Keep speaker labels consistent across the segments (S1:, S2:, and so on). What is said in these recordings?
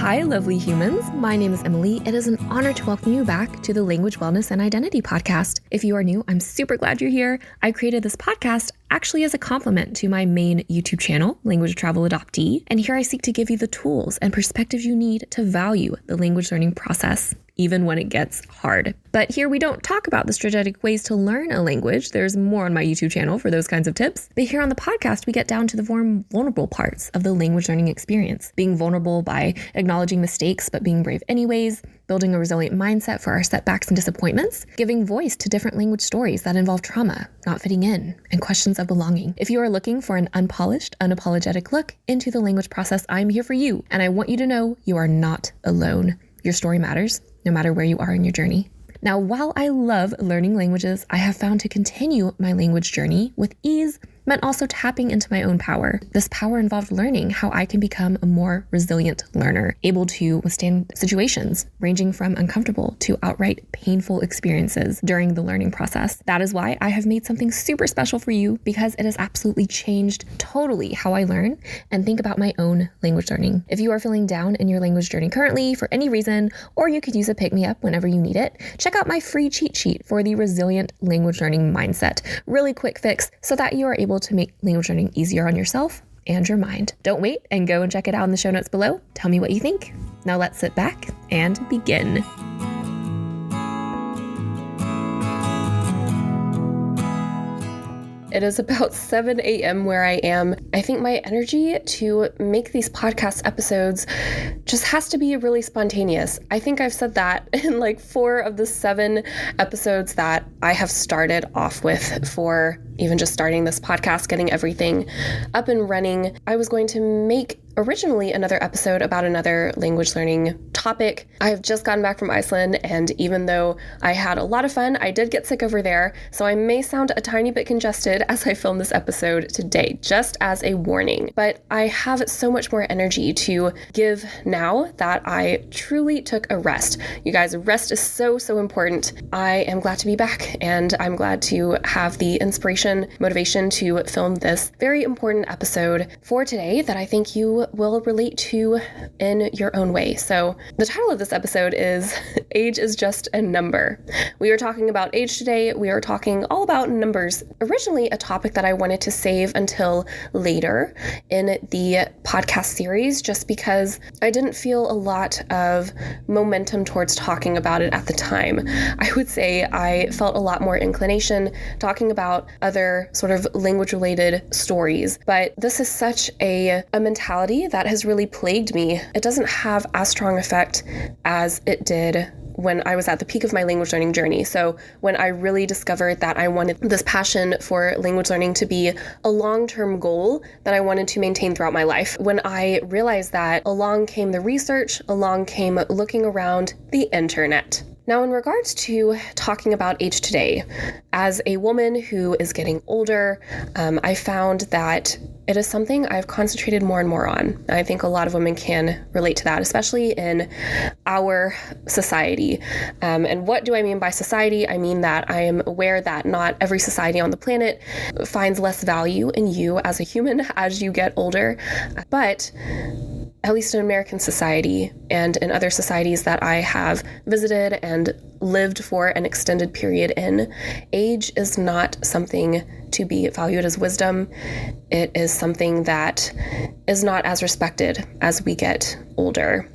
S1: Hi, lovely humans. My name is Emily. It is an honor to welcome you back to the Language, Wellness, and Identity podcast. If you are new, I'm super glad you're here. I created this podcast actually as a compliment to my main YouTube channel, Language Travel Adoptee, and here I seek to give you the tools and perspectives you need to value the language learning process, even when it gets hard. But here we don't talk about the strategic ways to learn a language. There's more on my YouTube channel for those kinds of tips. But here on the podcast, we get down to the more vulnerable parts of the language learning experience. Being vulnerable by acknowledging mistakes, but being brave anyways, building a resilient mindset for our setbacks and disappointments, giving voice to different language stories that involve trauma, not fitting in, and questions of belonging. If you are looking for an unpolished, unapologetic look into the language process, I'm here for you. And I want you to know you are not alone. Your story matters, no matter where you are in your journey. Now, while I love learning languages, I have found to continue my language journey with ease meant also tapping into my own power. This power involved learning how I can become a more resilient learner, able to withstand situations ranging from uncomfortable to outright painful experiences during the learning process. That is why I have made something super special for you, because it has absolutely changed totally how I learn and think about my own language learning. If you are feeling down in your language journey currently for any reason, or you could use a pick-me-up whenever you need it, check out my free cheat sheet for the resilient language learning mindset. Really quick fix so that you are able to make language learning easier on yourself and your mind. Don't wait and go and check it out in the show notes below. Tell me what you think. Now let's sit back and begin. It is about 7 a.m. where I am. I think my energy to make these podcast episodes just has to be really spontaneous. I think I've said that in like 4 of the 7 episodes that I have started off with for even just starting this podcast, getting everything up and running. I was going to make originally another episode about another language learning topic. I have just gotten back from Iceland, and even though I had a lot of fun, I did get sick over there, so I may sound a tiny bit congested as I film this episode today, just as a warning. But I have so much more energy to give now that I truly took a rest. You guys, rest is so important. I am glad to be back, and I'm glad to have the inspiration, motivation to film this very important episode for today that I think you will relate to in your own way. So the title of this episode is Age is Just a Number. We are talking about age today. We are talking all about numbers. Originally a topic that I wanted to save until later in the podcast series, just because I didn't feel a lot of momentum towards talking about it at the time. I would say I felt a lot more inclination talking about other sort of language related stories, but this is such a mentality that has really plagued me. It doesn't have as strong effect as it did when I was at the peak of my language learning journey. So when I really discovered that I wanted this passion for language learning to be a long-term goal that I wanted to maintain throughout my life. When I realized that, along came the research, along came looking around the internet. Now, in regards to talking about age today, as a woman who is getting older, I found that it is something I've concentrated more and more on. I think a lot of women can relate to that, especially in our society. And what do I mean by society? I mean that I am aware that not every society on the planet finds less value in you as a human as you get older, but at least in American society and in other societies that I have visited and lived for an extended period in, age is not something to be valued as wisdom. It is something that is not as respected as we get older.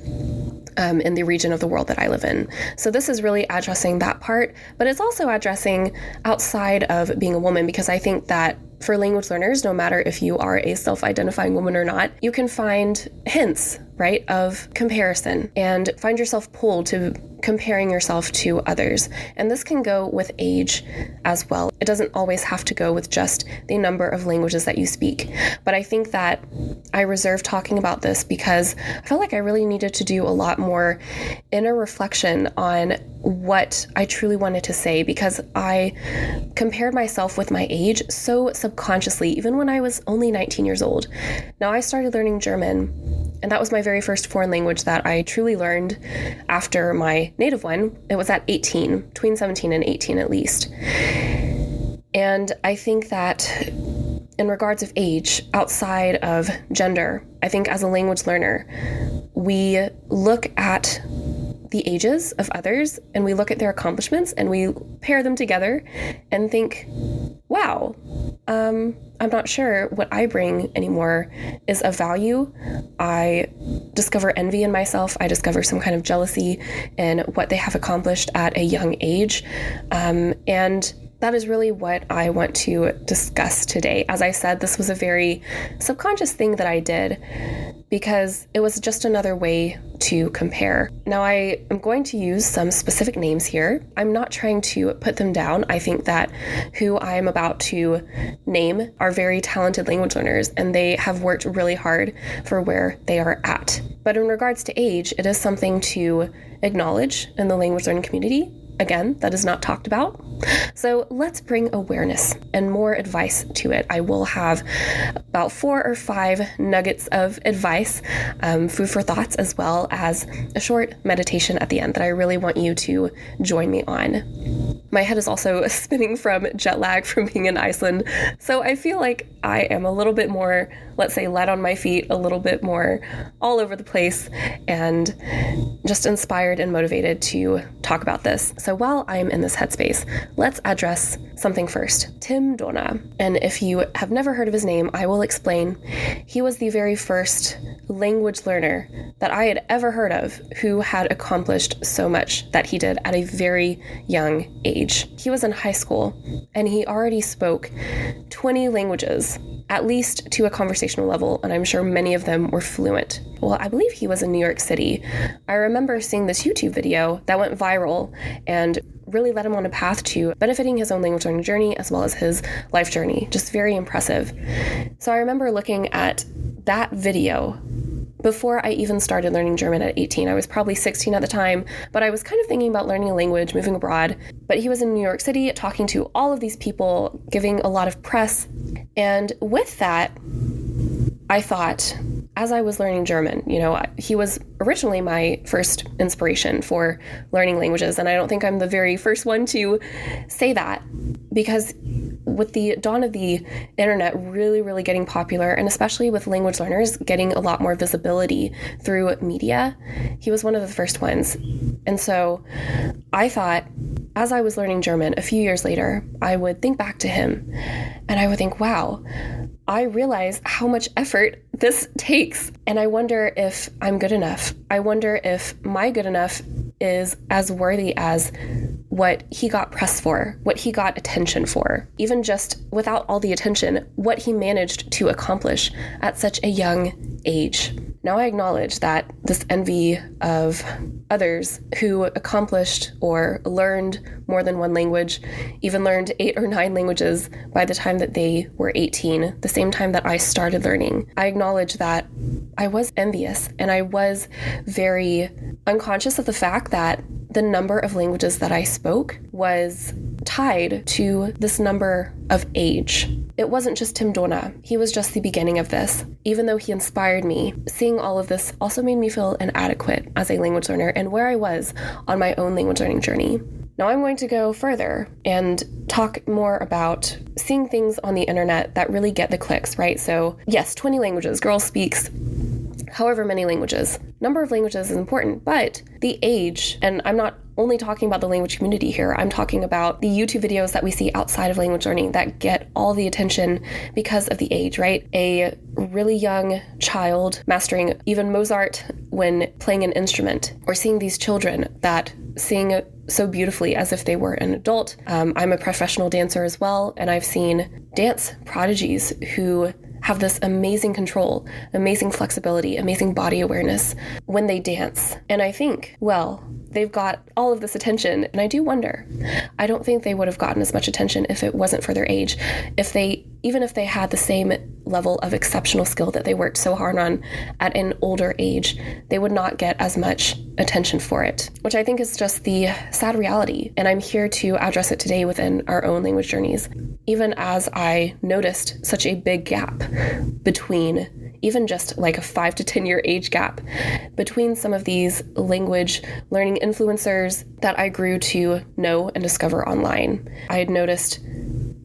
S1: In the region of the world that I live in. So this is really addressing that part, but it's also addressing outside of being a woman, because I think that for language learners, no matter if you are a self-identifying woman or not, you can find hints, right, of comparison and find yourself pulled to comparing yourself to others. And this can go with age as well. It doesn't always have to go with just the number of languages that you speak. But I think that I reserve talking about this because I felt like I really needed to do a lot more inner reflection on what I truly wanted to say, because I compared myself with my age so subconsciously, even when I was only 19 years old. Now I started learning German, and that was my very first foreign language that I truly learned after my native one. It was at 18, between 17 and 18 at least. And I think that in regards of age, outside of gender, I think as a language learner, we look at the ages of others and we look at their accomplishments and we pair them together and think, wow, I'm not sure what I bring anymore is of value. I discover envy in myself. I discover some kind of jealousy in what they have accomplished at a young age. And that is really what I want to discuss today. As I said, this was a very subconscious thing that I did because it was just another way to compare. Now, I am going to use some specific names here. I'm not trying to put them down. I think that who I am about to name are very talented language learners, and they have worked really hard for where they are at. But in regards to age, it is something to acknowledge in the language learning community. Again, that is not talked about. So let's bring awareness and more advice to it. I will have about 4 or 5 nuggets of advice, food for thoughts, as well as a short meditation at the end that I really want you to join me on. My head is also spinning from jet lag from being in Iceland, so I feel like I am a little bit more, let's say, light on my feet, a little bit more all over the place, and just inspired and motivated to talk about this. So while I'm in this headspace, let's address something first. Tim Dona. And if you have never heard of his name, I will explain. He was the very first language learner that I had ever heard of who had accomplished so much that he did at a very young age. He was in high school and he already spoke 20 languages, at least to a conversational level, and I'm sure many of them were fluent. Well, I believe he was in New York City. I remember seeing this YouTube video that went viral and really led him on a path to benefiting his own language learning journey as well as his life journey. Just very impressive. So I remember looking at that video before I even started learning German at 18. I was probably 16 at the time, but I was kind of thinking about learning a language, moving abroad. But he was in New York City talking to all of these people, giving a lot of press. And with that, I thought, as I was learning German, he was originally my first inspiration for learning languages. And I don't think I'm the very first one to say that, because with the dawn of the internet really, really getting popular, and especially with language learners getting a lot more visibility through media, he was one of the first ones. And so I thought, as I was learning German a few years later, I would think back to him and I would think, wow, I realize how much effort this takes. And I wonder if I'm good enough. I wonder if my good enough is as worthy as what he got press for, what he got attention for, even just without all the attention, what he managed to accomplish at such a young age. Now I acknowledge that this envy of others who accomplished or learned more than one language, even learned 8 or 9 languages by the time that they were 18, the same time that I started learning. I acknowledge that I was envious and I was very unconscious of the fact that the number of languages that I spoke was tied to this number of age. It wasn't just Tim Dona. He was just the beginning of this. Even though he inspired me, seeing all of this also made me feel inadequate as a language learner and where I was on my own language learning journey. Now I'm going to go further and talk more about seeing things on the internet that really get the clicks, right? So yes, 20 languages, girl speaks however many languages. Number of languages is important, but the age, and I'm not only talking about the language community here, I'm talking about the YouTube videos that we see outside of language learning that get all the attention because of the age, right? A really young child mastering even Mozart when playing an instrument, or seeing these children that sing so beautifully as if they were an adult. I'm a professional dancer as well, and I've seen dance prodigies who have this amazing control, amazing flexibility, amazing body awareness when they dance. And I think, well, they've got all of this attention, and I do wonder. I don't think they would have gotten as much attention if it wasn't for their age. Even if they had the same level of exceptional skill that they worked so hard on at an older age, they would not get as much attention for it, which I think is just the sad reality. And I'm here to address it today within our own language journeys. Even as I noticed such a big gap between, even just like a 5 to 10 year age gap between some of these language learning influencers that I grew to know and discover online. I had noticed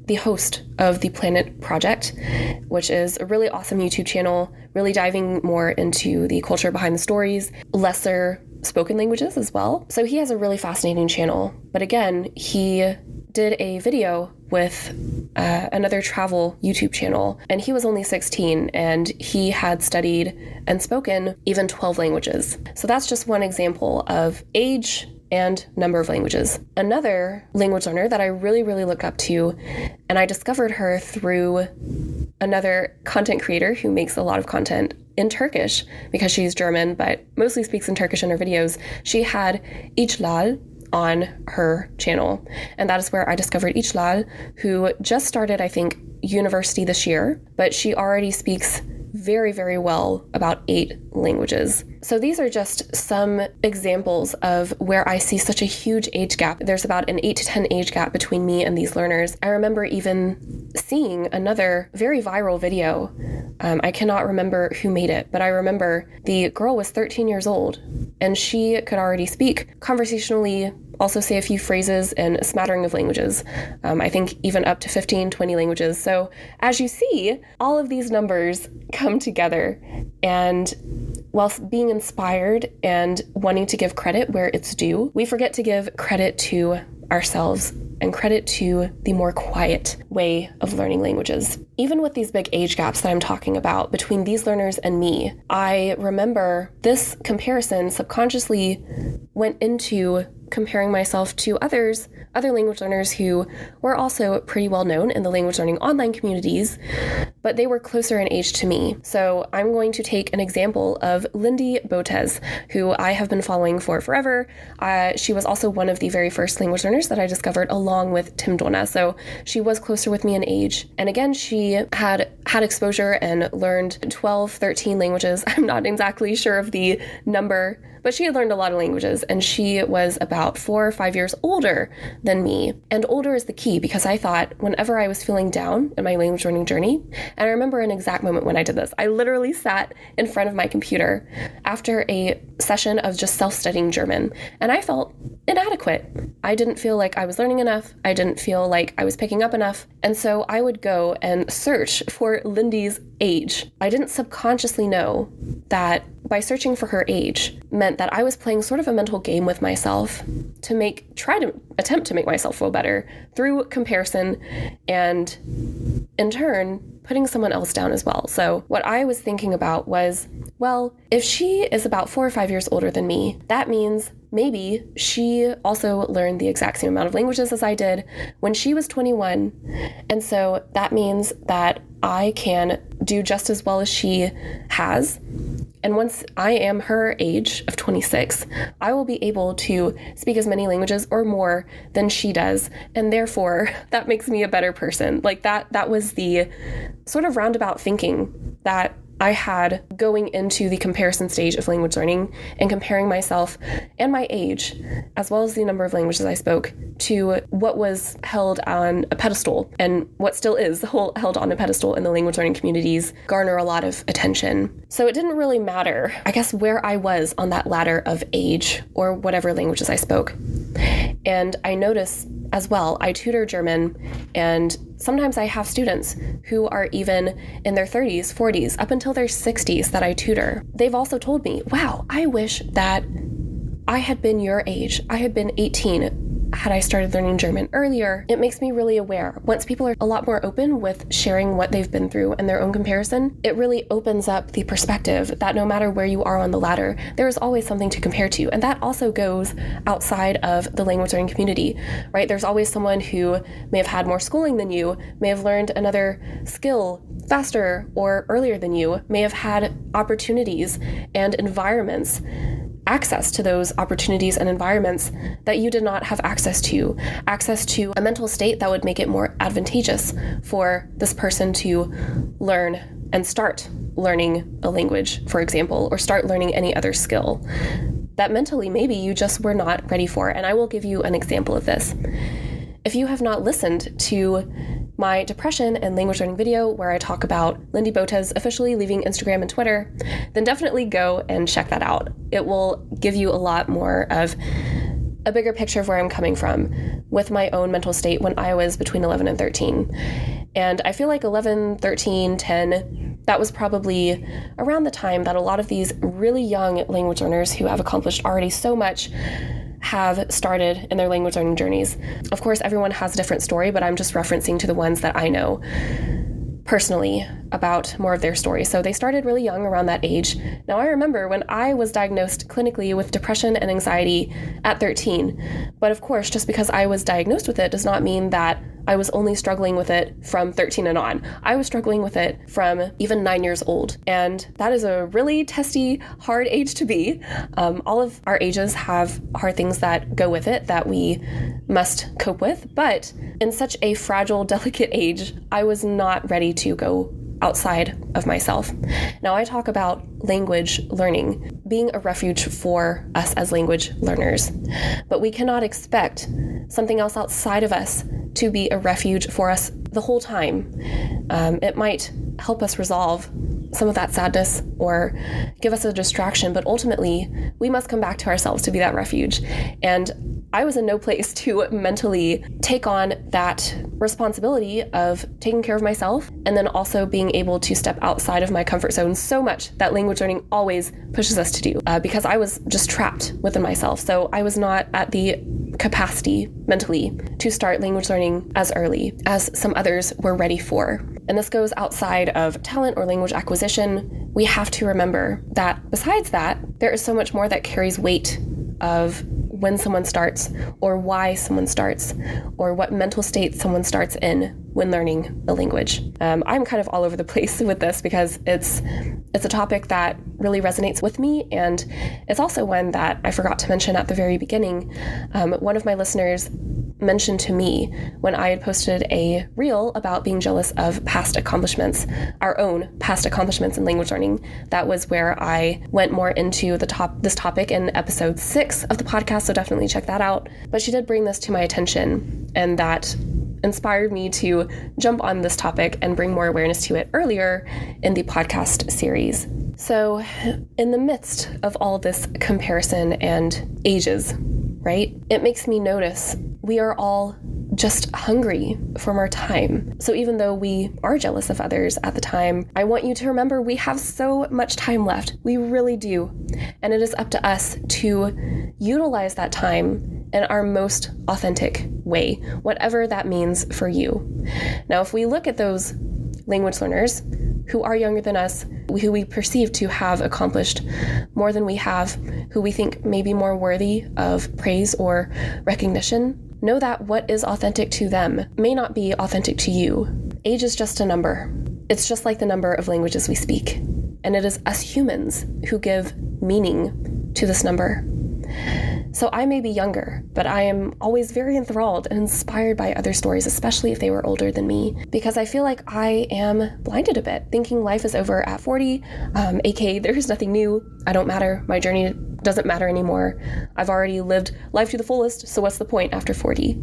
S1: the host of the Planet Project, which is a really awesome YouTube channel, really diving more into the culture behind the stories, lesser spoken languages as well. So he has a really fascinating channel. But again, he did a video with another travel YouTube channel, and he was only 16, and he had studied and spoken even 12 languages. So that's just one example of age and number of languages. Another language learner that I really, really look up to, and I discovered her through another content creator who makes a lot of content in Turkish, because she's German, but mostly speaks in Turkish in her videos. She had İclal on her channel, and that is where I discovered İclal, who just started, I think, university this year, but she already speaks very, very well about 8 languages. So these are just some examples of where I see such a huge age gap. There's about an 8 to 10 age gap between me and these learners. I remember even seeing another very viral video. I cannot remember who made it, but I remember the girl was 13 years old and she could already speak conversationally, also say a few phrases in a smattering of languages. I think even up to 15, 20 languages. So as you see, all of these numbers come together, and whilst being inspired and wanting to give credit where it's due, we forget to give credit to ourselves and credit to the more quiet way of learning languages. Even with these big age gaps that I'm talking about between these learners and me, I remember this comparison subconsciously went into comparing myself to other language learners who were also pretty well known in the language learning online communities, but they were closer in age to me. So I'm going to take an example of Lindy Botez, who I have been following for forever. She was also one of the very first language learners that I discovered along with Tim Dona. So she was closer with me in age. And again, she had exposure and learned 12, 13 languages. I'm not exactly sure of the number, but she had learned a lot of languages, and she was about 4 or 5 years older than me. And older is the key, because I thought whenever I was feeling down in my language learning journey, and I remember an exact moment when I did this, I literally sat in front of my computer after a session of just self-studying German, and I felt inadequate. I didn't feel like I was learning enough. I didn't feel like I was picking up enough. And so I would go and search for Lindy's age. I didn't subconsciously know that by searching for her age meant that I was playing sort of a mental game with myself to try to attempt to make myself feel better through comparison, and in turn, putting someone else down as well. So what I was thinking about was, well, if she is about 4 or 5 years older than me, that means maybe she also learned the exact same amount of languages as I did when she was 21. And so that means that I can do just as well as she has. And once I am her age of 26, I will be able to speak as many languages or more than she does. And therefore, that makes me a better person. Like that was the sort of roundabout thinking that I had going into the comparison stage of language learning, and comparing myself and my age, as well as the number of languages I spoke, to what was held on a pedestal, and what still is held on a pedestal in the language learning communities, garner a lot of attention. So it didn't really matter, I guess, where I was on that ladder of age or whatever languages I spoke. And I notice as well, I tutor German, and sometimes I have students who are even in their 30s, 40s, up until their 60s that I tutor. They've also told me, wow, I wish that I had been your age. I had been 18 had I started learning German earlier. It makes me really aware. Once people are a lot more open with sharing what they've been through and their own comparison, it really opens up the perspective that no matter where you are on the ladder, there is always something to compare to. And that also goes outside of the language learning community, right? There's always someone who may have had more schooling than you, may have learned another skill faster or earlier than you, may have had opportunities and environments, access to those opportunities and environments that you did not have access to a mental state that would make it more advantageous for this person to learn and start learning a language, for example, or start learning any other skill that mentally maybe you just were not ready for. And I will give you an example of this. If you have not listened to my depression and language learning video where I talk about Lindy Botez officially leaving Instagram and Twitter, then definitely go and check that out. It will give you a lot more of a bigger picture of where I'm coming from. with my own mental state when I was between 11 and 13. And I feel like 11, 13, 10, that was probably around the time that a lot of these really young language learners who have accomplished already so much have started in their language learning journeys. Of course, everyone has a different story, but I'm just referencing to the ones that I know personally about more of their story. So they started really young, around that age. Now, I remember when I was diagnosed clinically with depression and anxiety at 13. But of course, just because I was diagnosed with it does not mean that I was only struggling with it from 13 and on. I was struggling with it from even 9 years old. And that is a really testy, hard age to be. All of our ages have hard things that go with it that we must cope with. But in such a fragile, delicate age, I was not ready to go outside of myself. Now, I talk about language learning being a refuge for us as language learners, but we cannot expect something else outside of us to be a refuge for us the whole time. It might help us resolve some of that sadness or give us a distraction, but ultimately we must come back to ourselves to be that refuge. And I was in no place to mentally take on that responsibility of taking care of myself and then also being able to step outside of my comfort zone so much that language learning always pushes us to do, because I was just trapped within myself. So I was not at the capacity mentally to start language learning as early as some others were ready for. And this goes outside of talent or language acquisition. We have to remember that besides that, there is so much more that carries weight of when someone starts, or why someone starts, or what mental state someone starts in when learning a language. I'm kind of all over the place with this because it's a topic that really resonates with me, and it's also one that I forgot to mention at the very beginning. One of my listeners mentioned to me when I had posted a reel about being jealous of past accomplishments, our own past accomplishments in language learning. That was where I went more into this topic in episode 6 of the podcast, so definitely check that out. But she did bring this to my attention, and that inspired me to jump on this topic and bring more awareness to it earlier in the podcast series. So in the midst of all this comparison and ages, right, it makes me notice we are all just hungry for more time. So even though we are jealous of others at the time, I want you to remember we have so much time left. We really do. And it is up to us to utilize that time in our most authentic way, whatever that means for you. Now, if we look at those language learners who are younger than us, who we perceive to have accomplished more than we have, who we think may be more worthy of praise or recognition, know that what is authentic to them may not be authentic to you. Age is just a number. It's just like the number of languages we speak. And it is us humans who give meaning to this number. So I may be younger, but I am always very enthralled and inspired by other stories, especially if they were older than me, because I feel like I am blinded a bit, thinking life is over at 40, aka there's nothing new, I don't matter, my journey doesn't matter anymore, I've already lived life to the fullest, so what's the point after 40?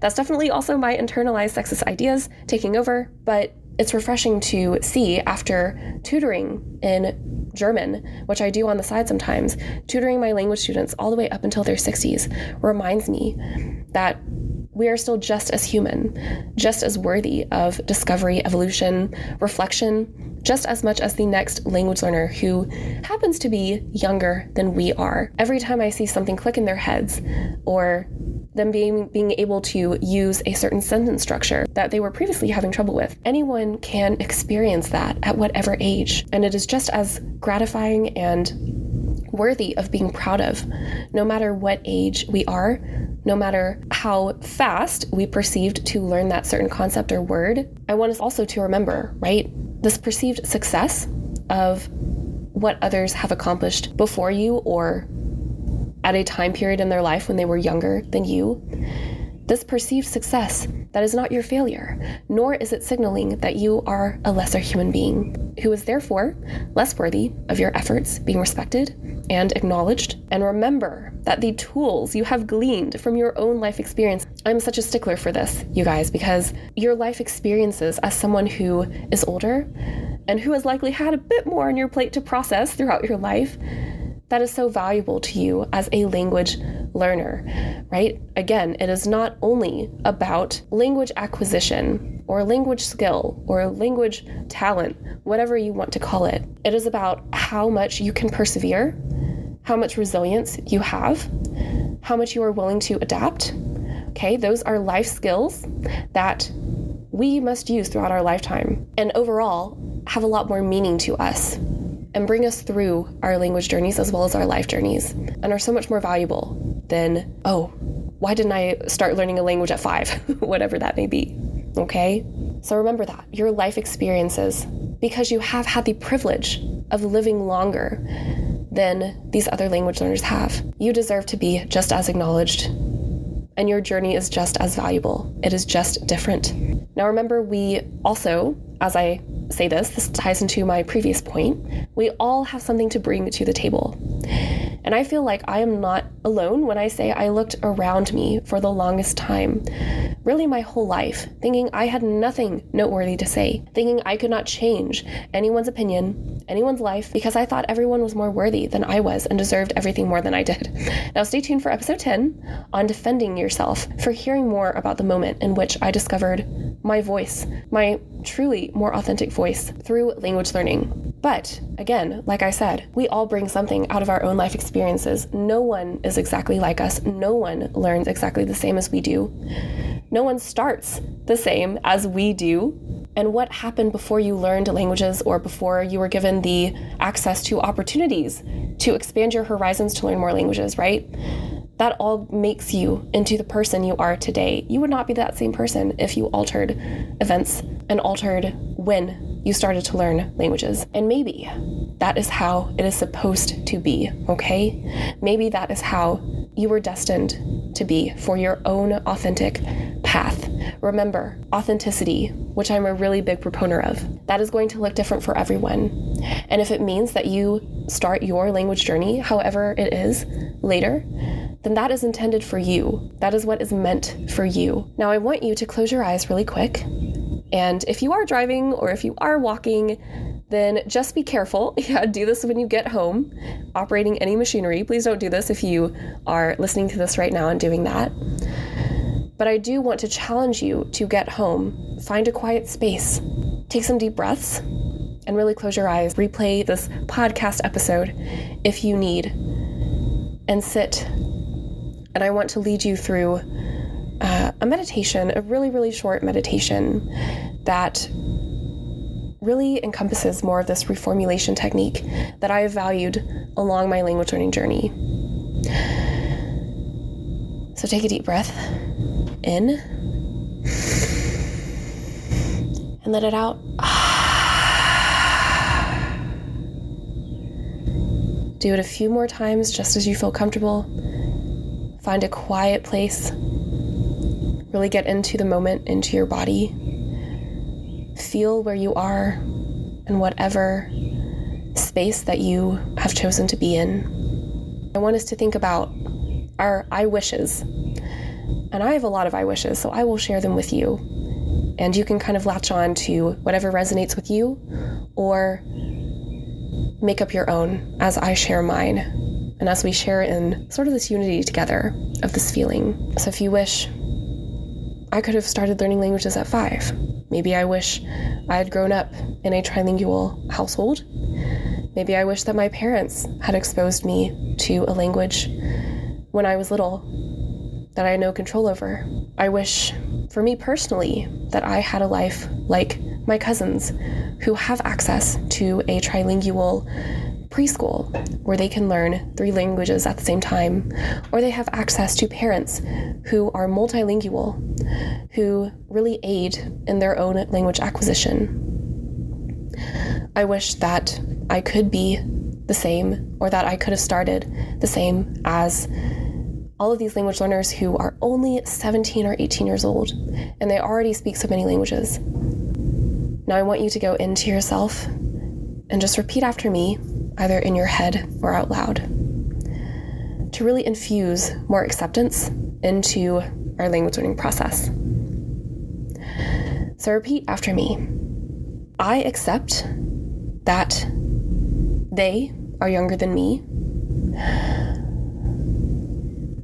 S1: That's definitely also my internalized sexist ideas taking over, but it's refreshing to see after tutoring in German, which I do on the side sometimes, tutoring my language students all the way up until their 60s reminds me that we are still just as human, just as worthy of discovery, evolution, reflection, just as much as the next language learner who happens to be younger than we are. Every time I see something click in their heads, or them being able to use a certain sentence structure that they were previously having trouble with, anyone can experience that at whatever age. And it is just as gratifying and worthy of being proud of, no matter what age we are, no matter how fast we perceived to learn that certain concept or word. I want us also to remember, right, this perceived success of what others have accomplished before you or at a time period in their life when they were younger than you. This perceived success, that is not your failure, nor is it signaling that you are a lesser human being, who is therefore less worthy of your efforts being respected and acknowledged. And remember that the tools you have gleaned from your own life experience, I'm such a stickler for this, you guys, because your life experiences as someone who is older and who has likely had a bit more on your plate to process throughout your life, that is so valuable to you as a language learner, right? Again, it is not only about language acquisition or language skill or language talent, whatever you want to call it. It is about how much you can persevere, how much resilience you have, how much you are willing to adapt. Okay, those are life skills that we must use throughout our lifetime and overall have a lot more meaning to us and bring us through our language journeys as well as our life journeys and are so much more valuable than, oh, why didn't I start learning a language at 5? Whatever that may be. Okay? So remember that your life experiences, because you have had the privilege of living longer than these other language learners have, you deserve to be just as acknowledged, and your journey is just as valuable. It is just different. Now remember, we also, as I say this ties into my previous point, we all have something to bring to the table. And I feel like I am not alone when I say I looked around me for the longest time, really my whole life, thinking I had nothing noteworthy to say, thinking I could not change anyone's opinion, anyone's life, because I thought everyone was more worthy than I was and deserved everything more than I did. Now stay tuned for episode 10 on defending yourself, for hearing more about the moment in which I discovered my voice, my truly more authentic voice through language learning. But again, like I said, we all bring something out of our own life experiences. No one is exactly like us. No one learns exactly the same as we do. No one starts the same as we do. And what happened before you learned languages or before you were given the access to opportunities to expand your horizons to learn more languages, right? That all makes you into the person you are today. You would not be that same person if you altered events and altered when you started to learn languages. And maybe that is how it is supposed to be, okay? Maybe that is how you were destined to be for your own authentic path. Remember, authenticity, which I'm a really big proponent of, that is going to look different for everyone. And if it means that you start your language journey, however it is, later, then that is intended for you. That is what is meant for you. Now, I want you to close your eyes really quick. And if you are driving or if you are walking, then just be careful. Yeah, do this when you get home, operating any machinery. Please don't do this if you are listening to this right now and doing that. But I do want to challenge you to get home, find a quiet space, take some deep breaths, and really close your eyes. Replay this podcast episode if you need, and sit. And I want to lead you through a meditation, a really, really short meditation that really encompasses more of this reformulation technique that I have valued along my language learning journey. So take a deep breath in and let it out. Do it a few more times just as you feel comfortable. Find a quiet place. Really get into the moment, into your body. Feel where you are in whatever space that you have chosen to be in. I want us to think about our I wishes. And I have a lot of I wishes, so I will share them with you. And you can kind of latch on to whatever resonates with you or make up your own as I share mine and as we share in sort of this unity together of this feeling. So if you wish, I could have started learning languages at 5. Maybe I wish I had grown up in a trilingual household. Maybe I wish that my parents had exposed me to a language when I was little that I had no control over. I wish, for me personally, that I had a life like my cousins who have access to a trilingual preschool where they can learn 3 languages at the same time, or they have access to parents who are multilingual, who really aid in their own language acquisition. I wish that I could be the same, or that I could have started the same as all of these language learners who are only 17 or 18 years old, and they already speak so many languages. Now I want you to go into yourself and just repeat after me, either in your head or out loud, to really infuse more acceptance into our language learning process. So repeat after me. I accept that they are younger than me.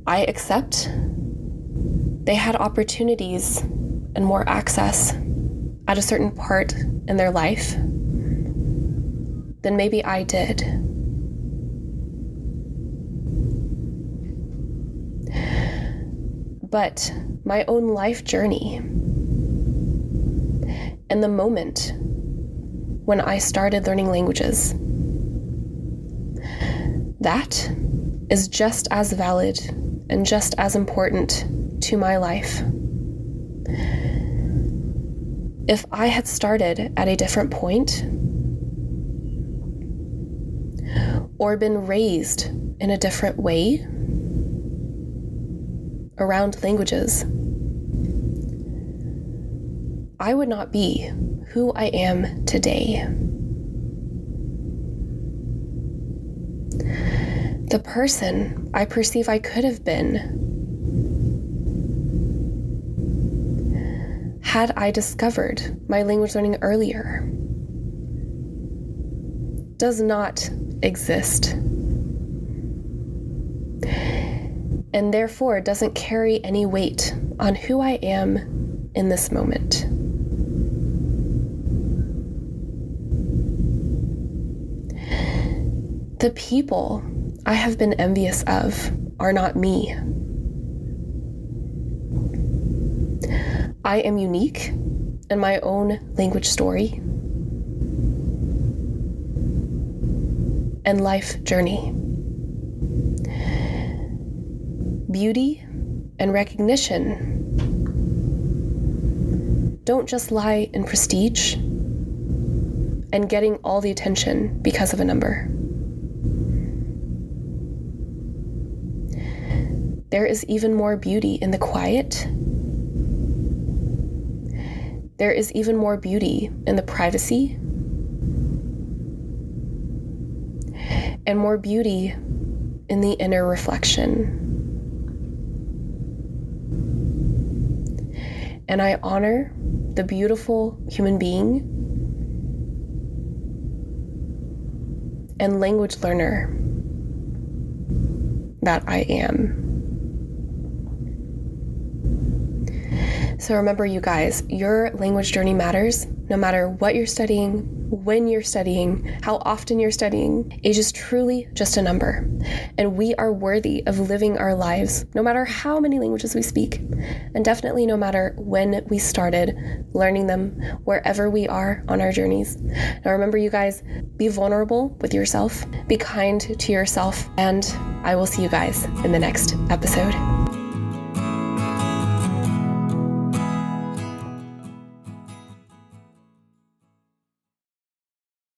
S1: I accept they had opportunities and more access at a certain part in their life than maybe I did. But my own life journey and the moment when I started learning languages, that is just as valid and just as important to my life. If I had started at a different point or been raised in a different way around languages, I would not be who I am today. The person I perceive I could have been had I discovered my language learning earlier does not exist, and therefore doesn't carry any weight on who I am in this moment. The people I have been envious of are not me. I am unique in my own language story and life journey. Beauty and recognition don't just lie in prestige and getting all the attention because of a number. There is even more beauty in the quiet. There is even more beauty in the privacy, and more beauty in the inner reflection. And I honor the beautiful human being and language learner that I am. So remember, you guys, your language journey matters no matter what you're studying, when you're studying, how often you're studying. Age is truly just a number, and we are worthy of living our lives no matter how many languages we speak, and definitely no matter when we started learning them, wherever we are on our journeys. Now remember, you guys, be vulnerable with yourself, be kind to yourself, and I will see you guys in the next episode.